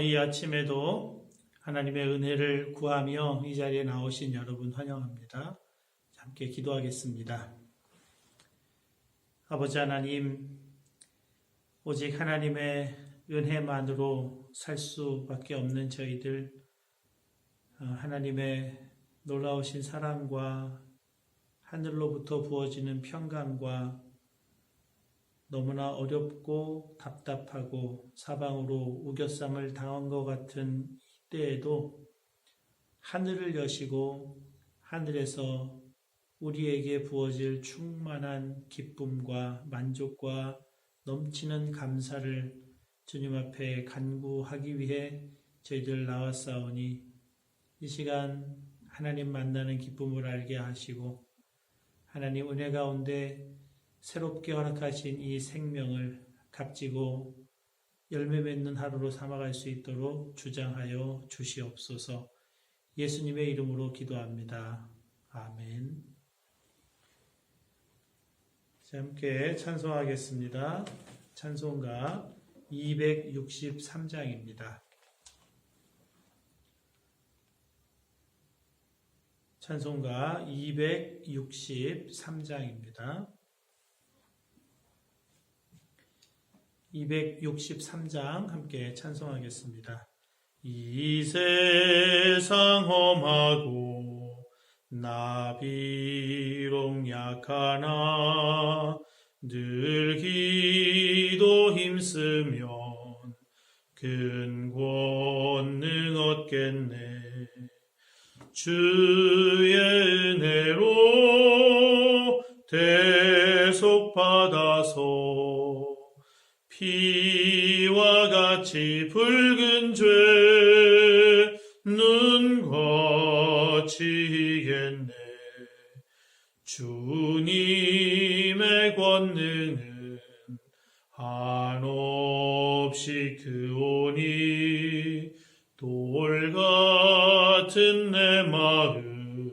이 아침에도 하나님의 은혜를 구하며 이 자리에 나오신 여러분 환영합니다. 함께 기도하겠습니다. 아버지 하나님, 오직 하나님의 은혜만으로 살 수밖에 없는 저희들, 하나님의 놀라우신 사랑과 하늘로부터 부어지는 평강과 너무나 어렵고 답답하고 사방으로 우겨쌈을 당한 것 같은 이때에도 하늘을 여시고 하늘에서 우리에게 부어질 충만한 기쁨과 만족과 넘치는 감사를 주님 앞에 간구하기 위해 저희들 나왔사오니 이 시간 하나님 만나는 기쁨을 알게 하시고 하나님 은혜 가운데 새롭게 허락하신 이 생명을 값지고 열매 맺는 하루로 삼아갈 수 있도록 주장하여 주시옵소서. 예수님의 이름으로 기도합니다. 아멘. 자, 함께 찬송하겠습니다. 찬송가 263장입니다. 찬송가 263장입니다. 263장 함께 찬송하겠습니다. 이 세상 험하고 나 비록 약하나 늘 기도 힘쓰면 큰 권능 얻겠네. 주의 은혜로 대속받아서 피와 같이 붉은 죄 눈 거치겠네. 주님의 권능은 한없이 크오니 돌 같은 내 마음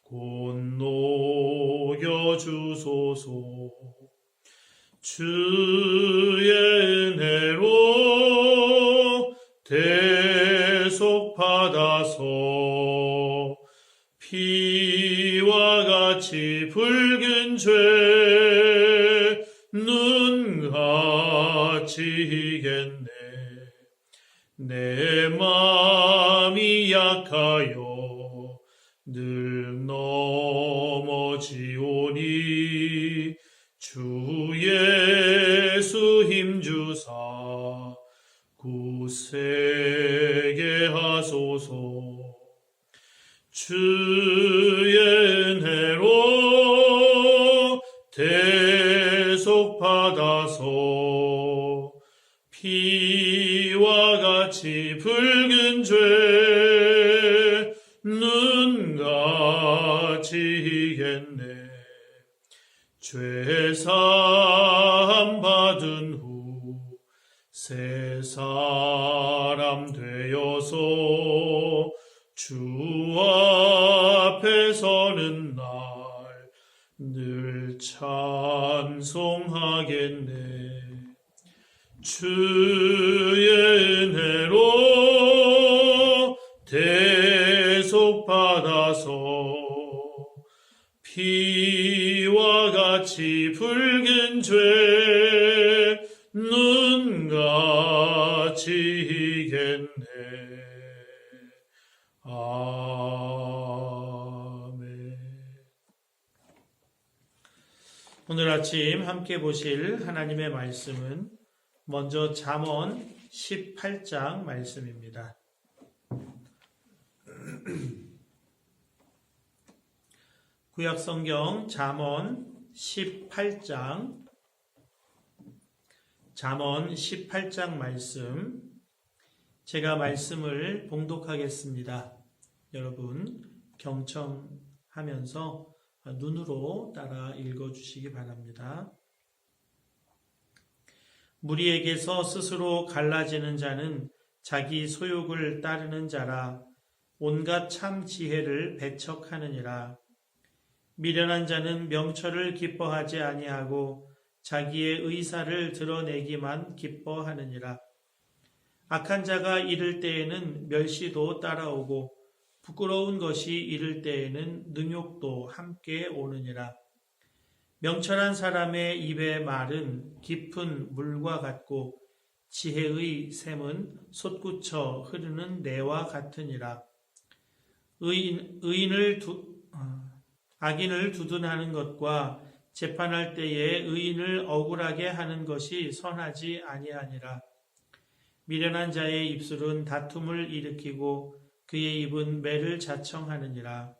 곧 녹여주소서. 주의 은혜로 대속받아서 피와 같이 붉은 죄 눈 가치겠네. 내 마음이 약하여 늘 넘어지오니 주 예수 힘주사 굳세게 하소서. 주의 은혜로 대속받아서 피와 같이 붉은 죄 눈 가치겠네. 죄사함 받은 후 새 사람 되어서 주 앞에 서는 날 늘 찬송하겠네. 주의 은혜로 대속받아서 피와 같이 붉은 죄 눈 가치겠네. 아멘. 오늘 아침 함께 보실 하나님의 말씀은 먼저 잠언 18장 말씀입니다. 구약성경 잠언 18장 말씀, 제가 말씀을 봉독하겠습니다. 여러분 경청하면서 눈으로 따라 읽어주시기 바랍니다. 무리에게서 스스로 갈라지는 자는 자기 소욕을 따르는 자라. 온갖 참 지혜를 배척하느니라. 미련한 자는 명철을 기뻐하지 아니하고 자기의 의사를 드러내기만 기뻐하느니라. 악한 자가 이를 때에는 멸시도 따라오고 부끄러운 것이 이를 때에는 능욕도 함께 오느니라. 명철한 사람의 입의 말은 깊은 물과 같고 지혜의 샘은 솟구쳐 흐르는 내와 같으니라. 악인을 두둔하는 것과 재판할 때에 의인을 억울하게 하는 것이 선하지 아니하니라. 미련한 자의 입술은 다툼을 일으키고 그의 입은 매를 자청하느니라.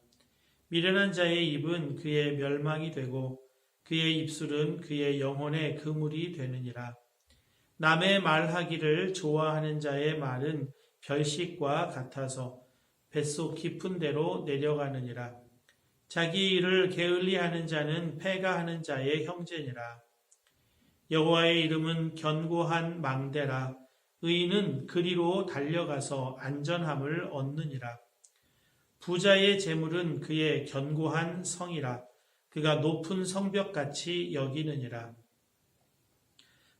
미련한 자의 입은 그의 멸망이 되고 그의 입술은 그의 영혼의 그물이 되느니라. 남의 말하기를 좋아하는 자의 말은 별식과 같아서 뱃속 깊은 데로 내려가느니라. 자기 일을 게을리하는 자는 패가하는 자의 형제니라. 여호와의 이름은 견고한 망대라. 의인은 그리로 달려가서 안전함을 얻느니라. 부자의 재물은 그의 견고한 성이라. 그가 높은 성벽같이 여기느니라.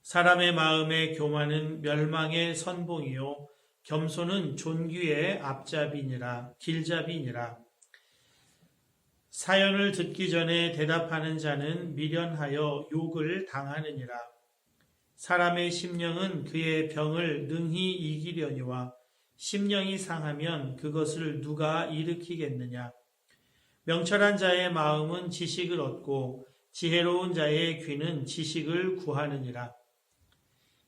사람의 마음의 교만은 멸망의 선봉이요 겸손은 존귀의 앞잡이니라. 길잡이니라. 사연을 듣기 전에 대답하는 자는 미련하여 욕을 당하느니라. 사람의 심령은 그의 병을 능히 이기려니와 심령이 상하면 그것을 누가 일으키겠느냐. 명철한 자의 마음은 지식을 얻고 지혜로운 자의 귀는 지식을 구하느니라.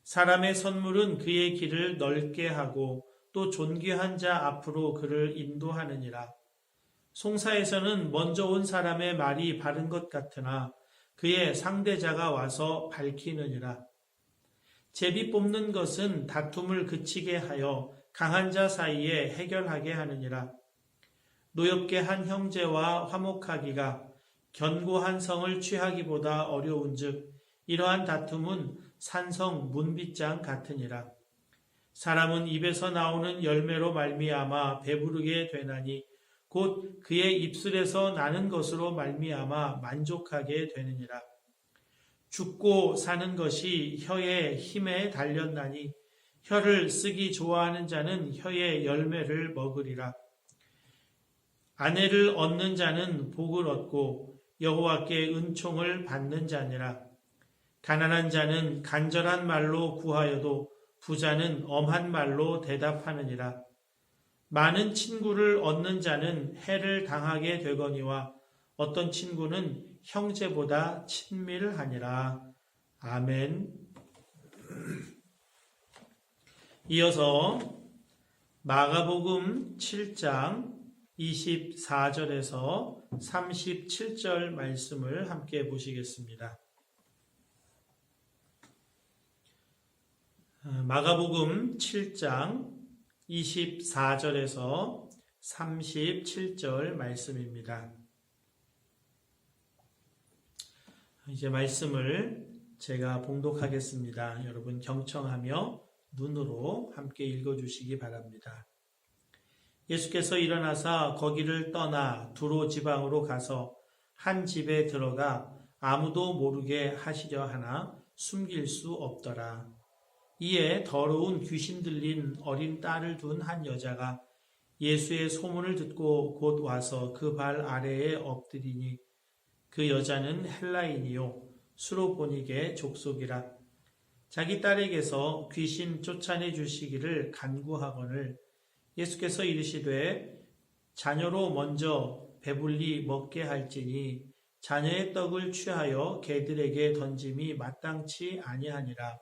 사람의 선물은 그의 길을 넓게 하고 또 존귀한 자 앞으로 그를 인도하느니라. 송사에서는 먼저 온 사람의 말이 바른 것 같으나 그의 상대자가 와서 밝히느니라. 제비 뽑는 것은 다툼을 그치게 하여 강한 자 사이에 해결하게 하느니라. 노엽게 한 형제와 화목하기가 견고한 성을 취하기보다 어려운즉 이러한 다툼은 산성 문빗장 같으니라. 사람은 입에서 나오는 열매로 말미암아 배부르게 되나니 곧 그의 입술에서 나는 것으로 말미암아 만족하게 되느니라. 죽고 사는 것이 혀의 힘에 달렸나니 혀를 쓰기 좋아하는 자는 혀의 열매를 먹으리라. 아내를 얻는 자는 복을 얻고 여호와께 은총을 받는 자니라. 가난한 자는 간절한 말로 구하여도 부자는 엄한 말로 대답하느니라. 많은 친구를 얻는 자는 해를 당하게 되거니와 어떤 친구는 형제보다 친밀하니라. 아멘. 이어서 마가복음 7장 24절에서 37절 말씀을 함께 보시겠습니다. 마가복음 7장 24절에서 37절 말씀입니다. 이제 말씀을 제가 봉독하겠습니다. 여러분 경청하며 눈으로 함께 읽어주시기 바랍니다. 예수께서 일어나사 거기를 떠나 두로 지방으로 가서 한 집에 들어가 아무도 모르게 하시려 하나 숨길 수 없더라. 이에 더러운 귀신 들린 어린 딸을 둔 한 여자가 예수의 소문을 듣고 곧 와서 그 발 아래에 엎드리니 그 여자는 헬라인이요 수로보닉의 족속이라. 자기 딸에게서 귀신 쫓아내 주시기를 간구하거늘 예수께서 이르시되 자녀로 먼저 배불리 먹게 할지니 자녀의 떡을 취하여 개들에게 던짐이 마땅치 아니하니라.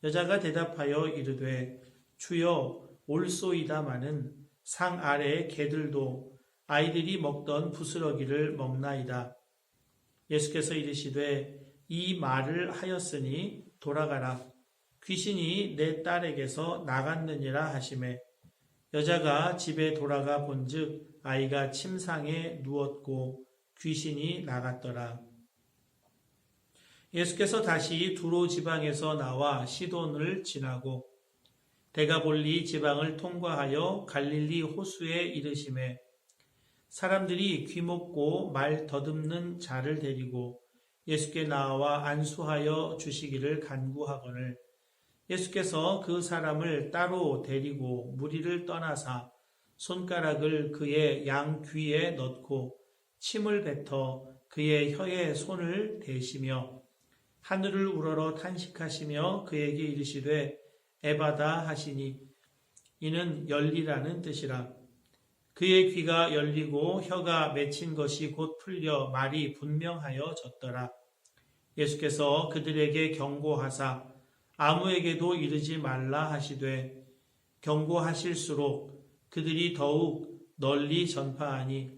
여자가 대답하여 이르되 주여 올소이다마는 상 아래 개들도 아이들이 먹던 부스러기를 먹나이다. 예수께서 이르시되 이 말을 하였으니 돌아가라. 귀신이 내 딸에게서 나갔느니라 하시매 여자가 집에 돌아가 본즉 아이가 침상에 누웠고 귀신이 나갔더라. 예수께서 다시 두로 지방에서 나와 시돈을 지나고 데가볼리 지방을 통과하여 갈릴리 호수에 이르시매 사람들이 귀먹고 말 더듬는 자를 데리고 예수께 나와 안수하여 주시기를 간구하거늘 예수께서 그 사람을 따로 데리고 무리를 떠나사 손가락을 그의 양 귀에 넣고 침을 뱉어 그의 혀에 손을 대시며 하늘을 우러러 탄식하시며 그에게 이르시되 에바다 하시니 이는 열리라는 뜻이라. 그의 귀가 열리고 혀가 맺힌 것이 곧 풀려 말이 분명하여졌더라. 예수께서 그들에게 경고하사 아무에게도 이르지 말라 하시되 경고하실수록 그들이 더욱 널리 전파하니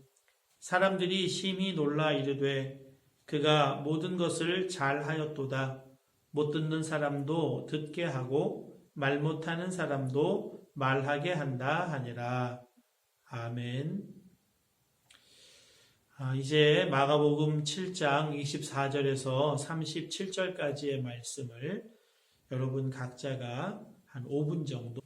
사람들이 심히 놀라 이르되 그가 모든 것을 잘하였도다. 못 듣는 사람도 듣게 하고 말 못하는 사람도 말하게 한다 하니라. 아멘. 이제 마가복음 7장 24절에서 37절까지의 말씀을 여러분 각자가 한 5분 정도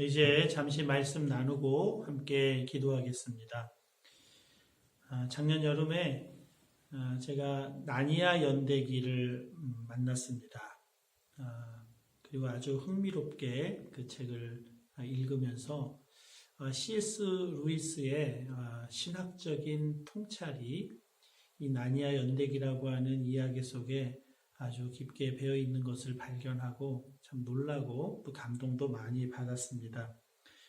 이제 잠시 말씀 나누고 함께 기도하겠습니다. 작년 여름에 제가 나니아 연대기를 만났습니다. 그리고 아주 흥미롭게 그 책을 읽으면서 C.S. 루이스의 신학적인 통찰이 이 나니아 연대기라고 하는 이야기 속에 아주 깊게 배어 있는 것을 발견하고 참 놀라고 또 감동도 많이 받았습니다.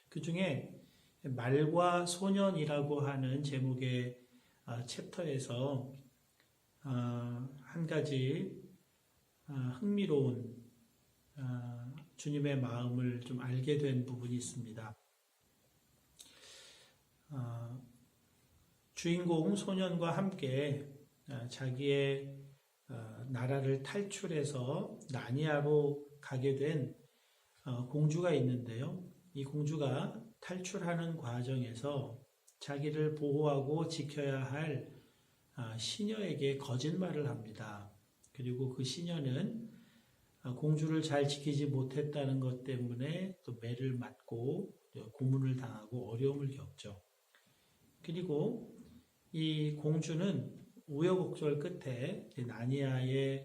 그 중에 말과 소년이라고 하는 제목의 챕터에서 한 가지 흥미로운 주님의 마음을 좀 알게 된 부분이 있습니다. 주인공 소년과 함께 자기의 나라를 탈출해서 나니아로 가게 된 공주가 있는데요. 이 공주가 탈출하는 과정에서 자기를 보호하고 지켜야 할 시녀에게 거짓말을 합니다. 그리고 그 시녀는 공주를 잘 지키지 못했다는 것 때문에 또 매를 맞고 고문을 당하고 어려움을 겪죠. 그리고 이 공주는 우여곡절 끝에 나니아의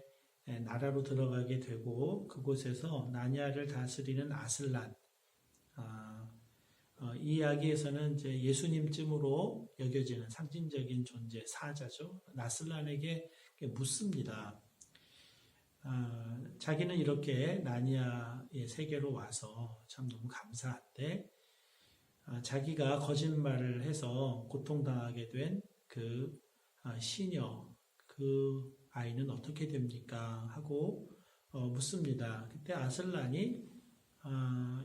나라로 들어가게 되고 그곳에서 나니아를 다스리는 아슬란, 이 이야기에서는 이제 예수님쯤으로 여겨지는 상징적인 존재, 사자죠. 아슬란에게 묻습니다. 자기는 이렇게 나니아의 세계로 와서 참 너무 감사한데 자기가 거짓말을 해서 고통당하게 된 그 시녀, 그 아이는 어떻게 됩니까? 하고 묻습니다. 그때 아슬란이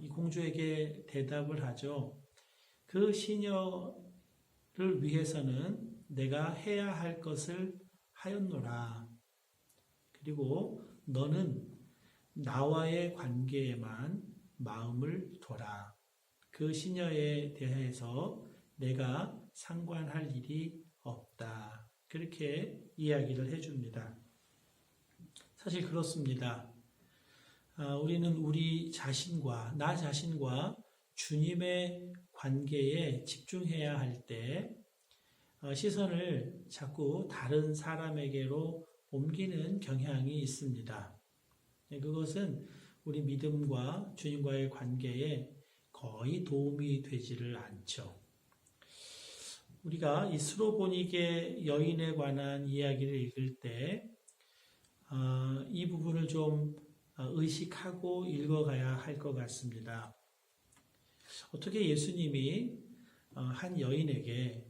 이 공주에게 대답을 하죠. 그 시녀를 위해서는 내가 해야 할 것을 하였노라. 그리고 너는 나와의 관계에만 마음을 둬라. 그 시녀에 대해서 내가 상관할 일이 없다. 그렇게 이야기를 해줍니다. 사실 그렇습니다. 우리는 우리 자신과, 나 자신과 주님의 관계에 집중해야 할 때 시선을 자꾸 다른 사람에게로 옮기는 경향이 있습니다. 그것은 우리 믿음과 주님과의 관계에 거의 도움이 되지를 않죠. 우리가 이 스로보니게 여인에 관한 이야기를 읽을 때 이 부분을 좀 의식하고 읽어가야 할 것 같습니다. 어떻게 예수님이 한 여인에게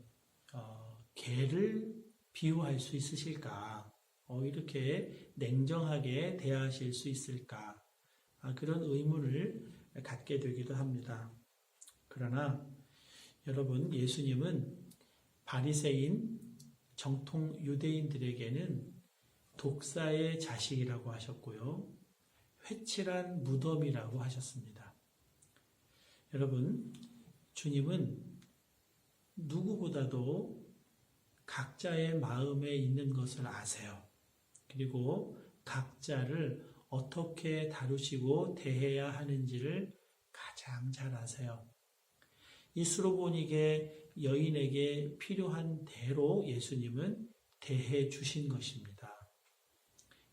개를 비유할 수 있으실까? 이렇게 냉정하게 대하실 수 있을까? 그런 의문을 갖게 되기도 합니다. 그러나 여러분, 예수님은 바리새인 정통 유대인들에게는 독사의 자식이라고 하셨고요. 회칠한 무덤이라고 하셨습니다. 여러분, 주님은 누구보다도 각자의 마음에 있는 것을 아세요. 그리고 각자를 어떻게 다루시고 대해야 하는지를 가장 잘 아세요. 이 스로보니게 여인에게 필요한 대로 예수님은 대해 주신 것입니다.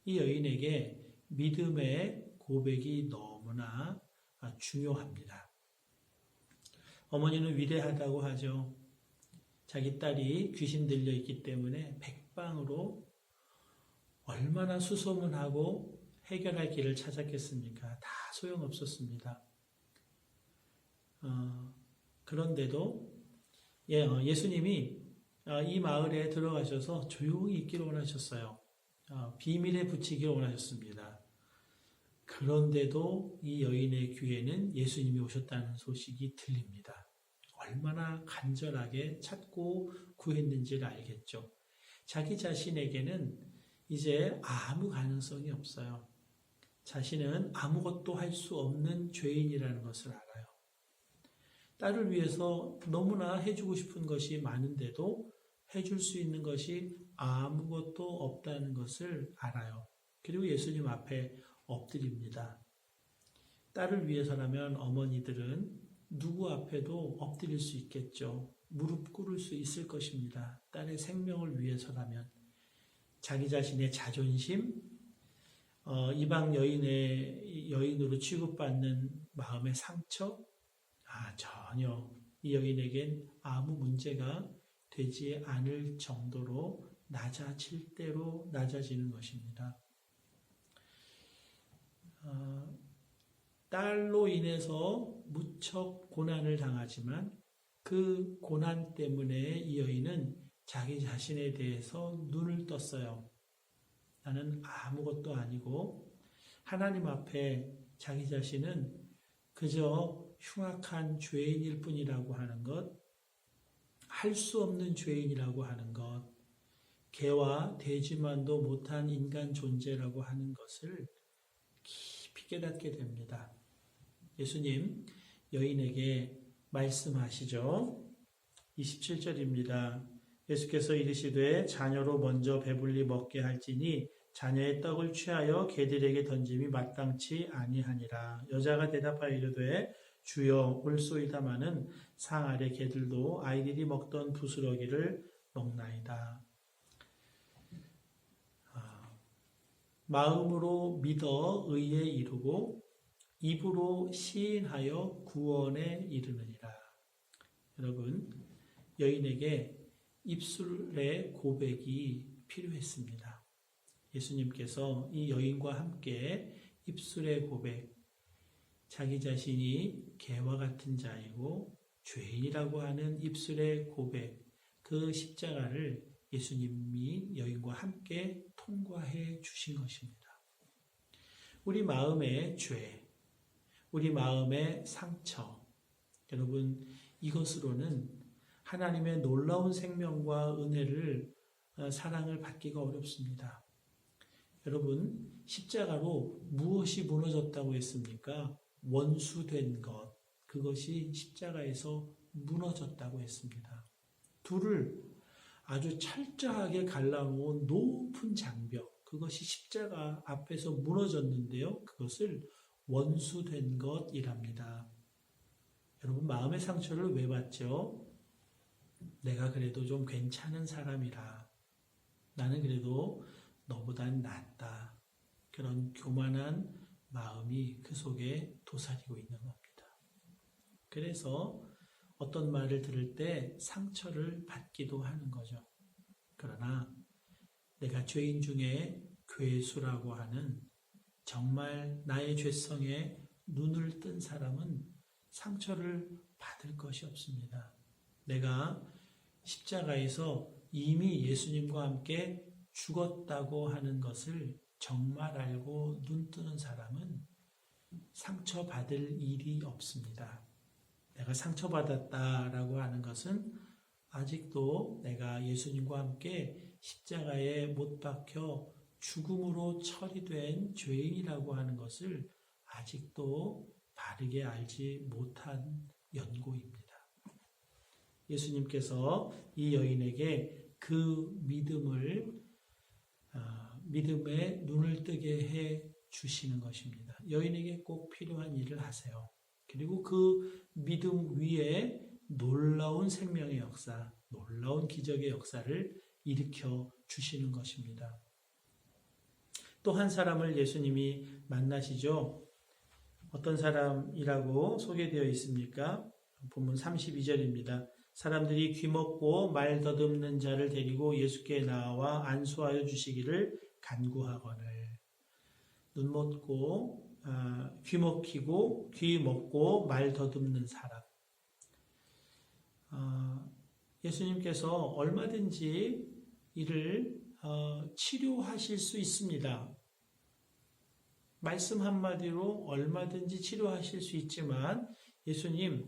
이 여인에게 믿음의 고백이 너무나 중요합니다. 어머니는 위대하다고 하죠. 자기 딸이 귀신 들려 있기 때문에 백방으로 얼마나 수소문하고 해결할 길을 찾았겠습니까? 다 소용없었습니다. 그런데도 예수님이 이 마을에 들어가셔서 조용히 있기를 원하셨어요. 비밀에 붙이기를 원하셨습니다. 그런데도 이 여인의 귀에는 예수님이 오셨다는 소식이 들립니다. 얼마나 간절하게 찾고 구했는지를 알겠죠. 자기 자신에게는 이제 아무 가능성이 없어요. 자신은 아무것도 할 수 없는 죄인이라는 것을 알아요. 딸을 위해서 너무나 해주고 싶은 것이 많은데도 해줄 수 있는 것이 아무것도 없다는 것을 알아요. 그리고 예수님 앞에 엎드립니다. 딸을 위해서라면 어머니들은 누구 앞에도 엎드릴 수 있겠죠. 무릎 꿇을 수 있을 것입니다. 딸의 생명을 위해서라면. 자기 자신의 자존심, 이방 여인으로 취급받는 마음의 상처, 전혀 이 여인에겐 아무 문제가 되지 않을 정도로 낮아질 대로 낮아지는 것입니다. 딸로 인해서 무척 고난을 당하지만 그 고난 때문에 이 여인은 자기 자신에 대해서 눈을 떴어요. 나는 아무것도 아니고 하나님 앞에 자기 자신은 그저 흉악한 죄인일 뿐이라고 하는 것, 할 수 없는 죄인이라고 하는 것, 개와 돼지만도 못한 인간 존재라고 하는 것을 깊이 깨닫게 됩니다. 예수님 여인에게 말씀하시죠. 27절입니다. 예수께서 이르시되 자녀로 먼저 배불리 먹게 할지니 자녀의 떡을 취하여 개들에게 던짐이 마땅치 아니하니라. 여자가 대답하여 이르되 주여 올소이다마는 상 아래 개들도 아이들이 먹던 부스러기를 먹나이다. 마음으로 믿어 의에 이르고 입으로 시인하여 구원에 이르느니라. 여러분, 여인에게 입술의 고백이 필요했습니다. 예수님께서 이 여인과 함께 입술의 고백, 자기 자신이 개와 같은 자이고 죄인이라고 하는 입술의 고백, 그 십자가를 예수님이 여인과 함께 통과해 주신 것입니다. 우리 마음의 죄, 우리 마음의 상처, 여러분 이것으로는 하나님의 놀라운 생명과 은혜를, 사랑을 받기가 어렵습니다. 여러분 십자가로 무엇이 무너졌다고 했습니까? 원수된 것, 그것이 십자가에서 무너졌다고 했습니다. 둘을 아주 철저하게 갈라놓은 높은 장벽, 그것이 십자가 앞에서 무너졌는데요. 그것을 원수된 것이랍니다. 여러분 마음의 상처를 왜 받죠? 내가 그래도 좀 괜찮은 사람이라, 나는 그래도 너보단 낫다, 그런 교만한 마음이 그 속에 도사리고 있는 겁니다. 그래서 어떤 말을 들을 때 상처를 받기도 하는 거죠. 그러나 내가 죄인 중에 괴수라고 하는, 정말 나의 죄성에 눈을 뜬 사람은 상처를 받을 것이 없습니다. 내가 십자가에서 이미 예수님과 함께 죽었다고 하는 것을 정말 알고 눈 뜨는 사람은 상처받을 일이 없습니다. 내가 상처받았다라고 하는 것은 아직도 내가 예수님과 함께 십자가에 못 박혀 죽음으로 처리된 죄인이라고 하는 것을 아직도 바르게 알지 못한 연고입니다. 예수님께서 이 여인에게 그 믿음의 눈을 뜨게 해 주시는 것입니다. 여인에게 꼭 필요한 일을 하세요. 그리고 그 믿음 위에 놀라운 생명의 역사, 놀라운 기적의 역사를 일으켜 주시는 것입니다. 또 한 사람을 예수님이 만나시죠. 어떤 사람이라고 소개되어 있습니까? 본문 32절입니다. 사람들이 귀먹고 말 더듬는 자를 데리고 예수께 나와 안수하여 주시기를 간구하거늘. 눈 먹고 귀 먹히고 귀 먹고 말 더듬는 사람. 예수님께서 얼마든지 이를 치료하실 수 있습니다. 말씀 한마디로 얼마든지 치료하실 수 있지만 예수님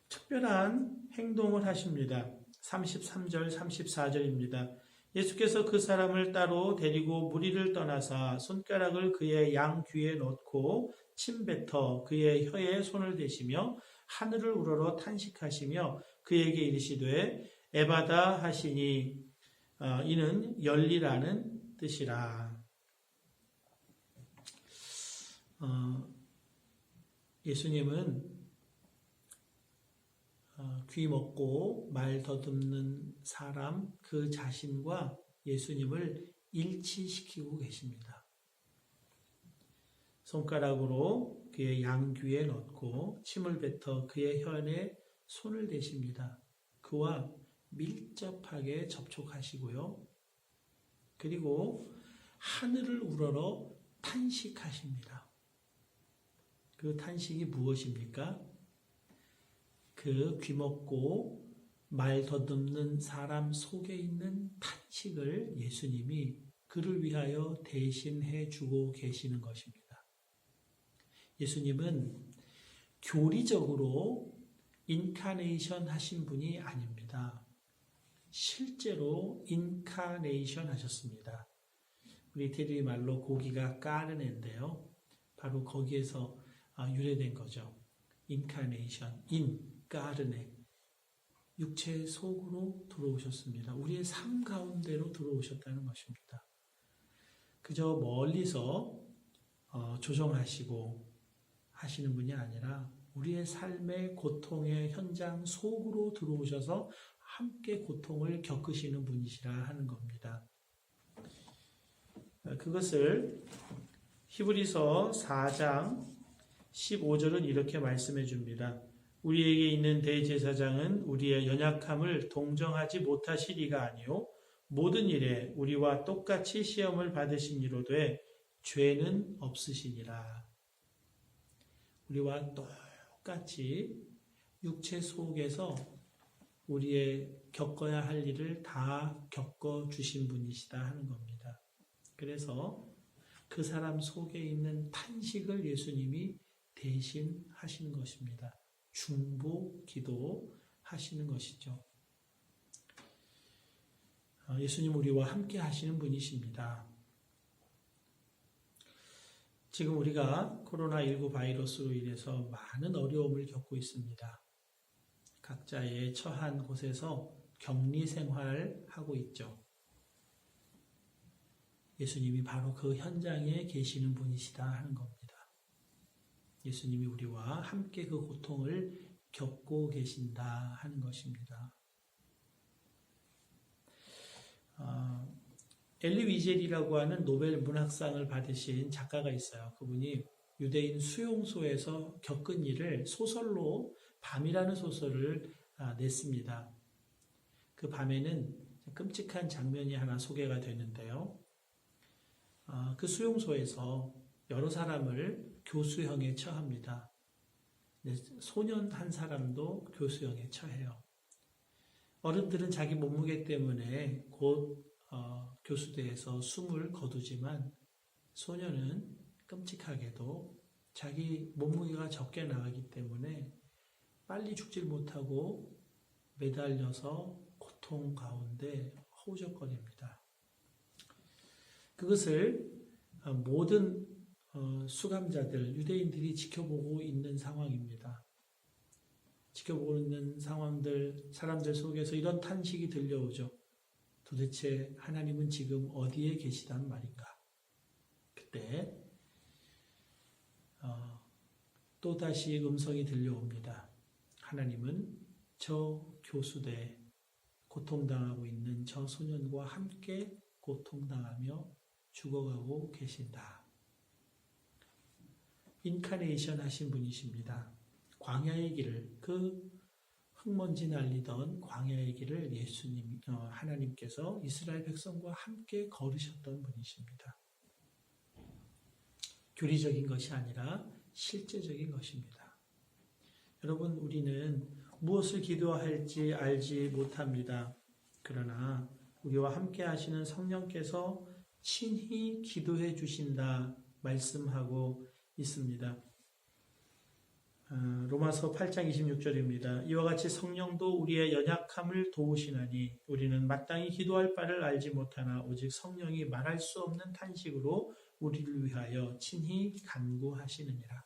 특별한 행동을 하십니다. 33절, 34절입니다. 예수께서 그 사람을 따로 데리고 무리를 떠나사 손가락을 그의 양 귀에 넣고 침 뱉어 그의 혀에 손을 대시며 하늘을 우러러 탄식하시며 그에게 이르시되 에바다 하시니 이는 열리라는 뜻이라. 예수님은 귀 먹고 말 더듬는 사람 그 자신과 예수님을 일치시키고 계십니다. 손가락으로 그의 양귀에 넣고 침을 뱉어 그의 혀에 손을 대십니다. 그와 밀접하게 접촉하시고요. 그리고 하늘을 우러러 탄식하십니다. 그 탄식이 무엇입니까? 그 귀먹고 말 더듬는 사람 속에 있는 탄식을 예수님이 그를 위하여 대신해 주고 계시는 것입니다. 예수님은 교리적으로 인카네이션 하신 분이 아닙니다. 실제로 인카네이션 하셨습니다. 우리 이태리 말로 고기가 까르네인데요. 바로 거기에서 유래된 거죠. 인카네이션, 까르네. 육체 속으로 들어오셨습니다. 우리의 삶 가운데로 들어오셨다는 것입니다. 그저 멀리서 조정하시고 하시는 분이 아니라 우리의 삶의 고통의 현장 속으로 들어오셔서 함께 고통을 겪으시는 분이시라 하는 겁니다. 그것을 히브리서 4장 15절은 이렇게 말씀해 줍니다. 우리에게 있는 대제사장은 우리의 연약함을 동정하지 못하시리가 아니요 모든 일에 우리와 똑같이 시험을 받으시니로되 죄는 없으시니라. 우리와 똑같이 육체 속에서 우리의 겪어야 할 일을 다 겪어주신 분이시다 하는 겁니다. 그래서 그 사람 속에 있는 탄식을 예수님이 대신 하시는 것입니다. 중보 기도 하시는 것이죠. 예수님 우리와 함께 하시는 분이십니다. 지금 우리가 코로나19 바이러스로 인해서 많은 어려움을 겪고 있습니다. 각자의 처한 곳에서 격리 생활하고 있죠. 예수님이 바로 그 현장에 계시는 분이시다 하는 겁니다. 예수님이 우리와 함께 그 고통을 겪고 계신다 하는 것입니다. 엘리 위젤이라고 하는 노벨 문학상을 받으신 작가가 있어요. 그분이 유대인 수용소에서 겪은 일을 소설로 밤이라는 소설을 냈습니다. 그 밤에는 끔찍한 장면이 하나 소개가 되는데요. 그 수용소에서 여러 사람을 교수형에 처합니다. 소년 한 사람도 교수형에 처해요. 어른들은 자기 몸무게 때문에 곧 교수대에서 숨을 거두지만 소년은 끔찍하게도 자기 몸무게가 적게 나가기 때문에 빨리 죽질 못하고 매달려서 고통 가운데 허우적거립니다. 그것을 모든 수감자들, 유대인들이 지켜보고 있는 상황입니다. 지켜보고 있는 사람들 속에서 이런 탄식이 들려오죠. 도대체 하나님은 지금 어디에 계시단 말인가? 그때 또다시 음성이 들려옵니다. 하나님은 저 교수대 고통당하고 있는 저 소년과 함께 고통당하며 죽어가고 계신다. 인카네이션 하신 분이십니다. 광야의 길을, 그 흙먼지 날리던 광야의 길을 하나님께서 이스라엘 백성과 함께 걸으셨던 분이십니다. 교리적인 것이 아니라 실제적인 것입니다. 여러분, 우리는 무엇을 기도할지 알지 못합니다. 그러나 우리와 함께 하시는 성령께서 친히 기도해 주신다 말씀하고 있습니다. 로마서 8장 26절입니다. 이와 같이 성령도 우리의 연약함을 도우시나니 우리는 마땅히 기도할 바를 알지 못하나 오직 성령이 말할 수 없는 탄식으로 우리를 위하여 친히 간구하시느니라.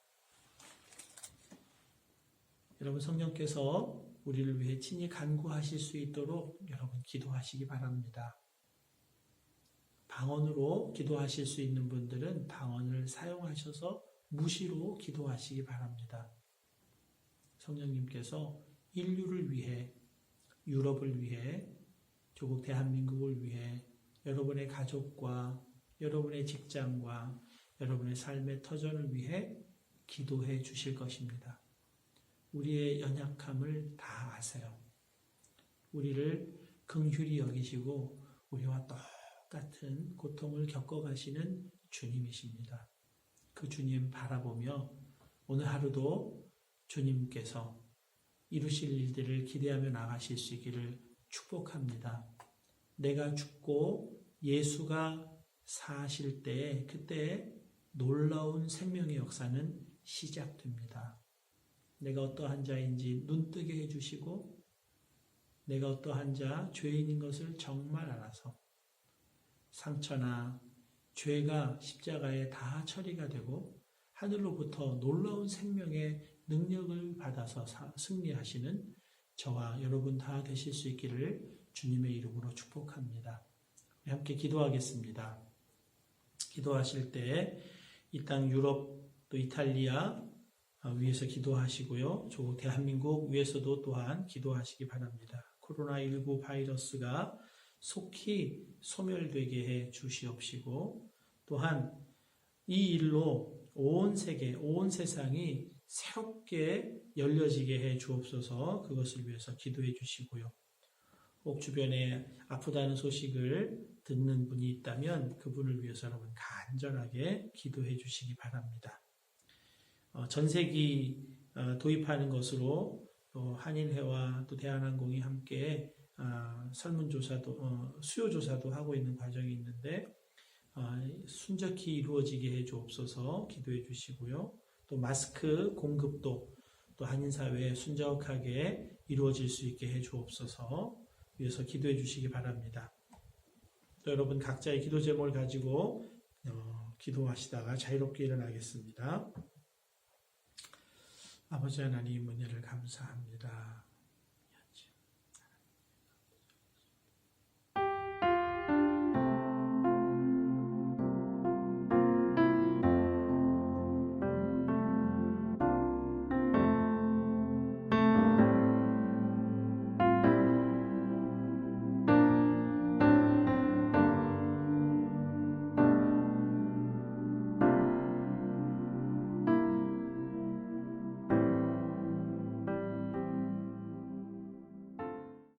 여러분, 성령께서 우리를 위해 친히 간구하실 수 있도록 여러분 기도하시기 바랍니다. 방언으로 기도하실 수 있는 분들은 방언을 사용하셔서 무시로 기도하시기 바랍니다. 성령님께서 인류를 위해, 유럽을 위해, 조국 대한민국을 위해, 여러분의 가족과 여러분의 직장과 여러분의 삶의 터전을 위해 기도해 주실 것입니다. 우리의 연약함을 다 아세요. 우리를 긍휼히 여기시고 우리와 똑같은 고통을 겪어가시는 주님이십니다. 그 주님 바라보며 오늘 하루도 주님께서 이루실 일들을 기대하며 나가실 수 있기를 축복합니다. 내가 죽고 예수가 사실 때에 그때 놀라운 생명의 역사는 시작됩니다. 내가 어떠한 자인지 눈뜨게 해주시고 내가 어떠한 자, 죄인인 것을 정말 알아서 상처나 죄가 십자가에 다 처리가 되고 하늘로부터 놀라운 생명의 능력을 받아서 승리하시는 저와 여러분 다 되실 수 있기를 주님의 이름으로 축복합니다. 우리 함께 기도하겠습니다. 기도하실 때 이 땅 유럽 또 이탈리아 위에서 기도하시고요. 조국 대한민국 위에서도 또한 기도하시기 바랍니다. 코로나19 바이러스가 속히 소멸되게 해 주시옵시고 또한 이 일로 온 세계, 온 세상이 새롭게 열려지게 해 주옵소서. 그것을 위해서 기도해 주시고요. 혹 주변에 아프다는 소식을 듣는 분이 있다면 그분을 위해서 여러분 간절하게 기도해 주시기 바랍니다. 전세기 도입하는 것으로 또 한인회와 또 대한항공이 함께 설문조사도 수요조사도 하고 있는 과정이 있는데 순적히 이루어지게 해 주옵소서. 기도해 주시고요. 또 마스크 공급도 또 한인사회에 순적하게 이루어질 수 있게 해 주옵소서. 위해서 기도해 주시기 바랍니다. 또 여러분 각자의 기도 제목을 가지고 기도하시다가 자유롭게 일어나겠습니다. 아버지 하나님 은혜를 감사합니다.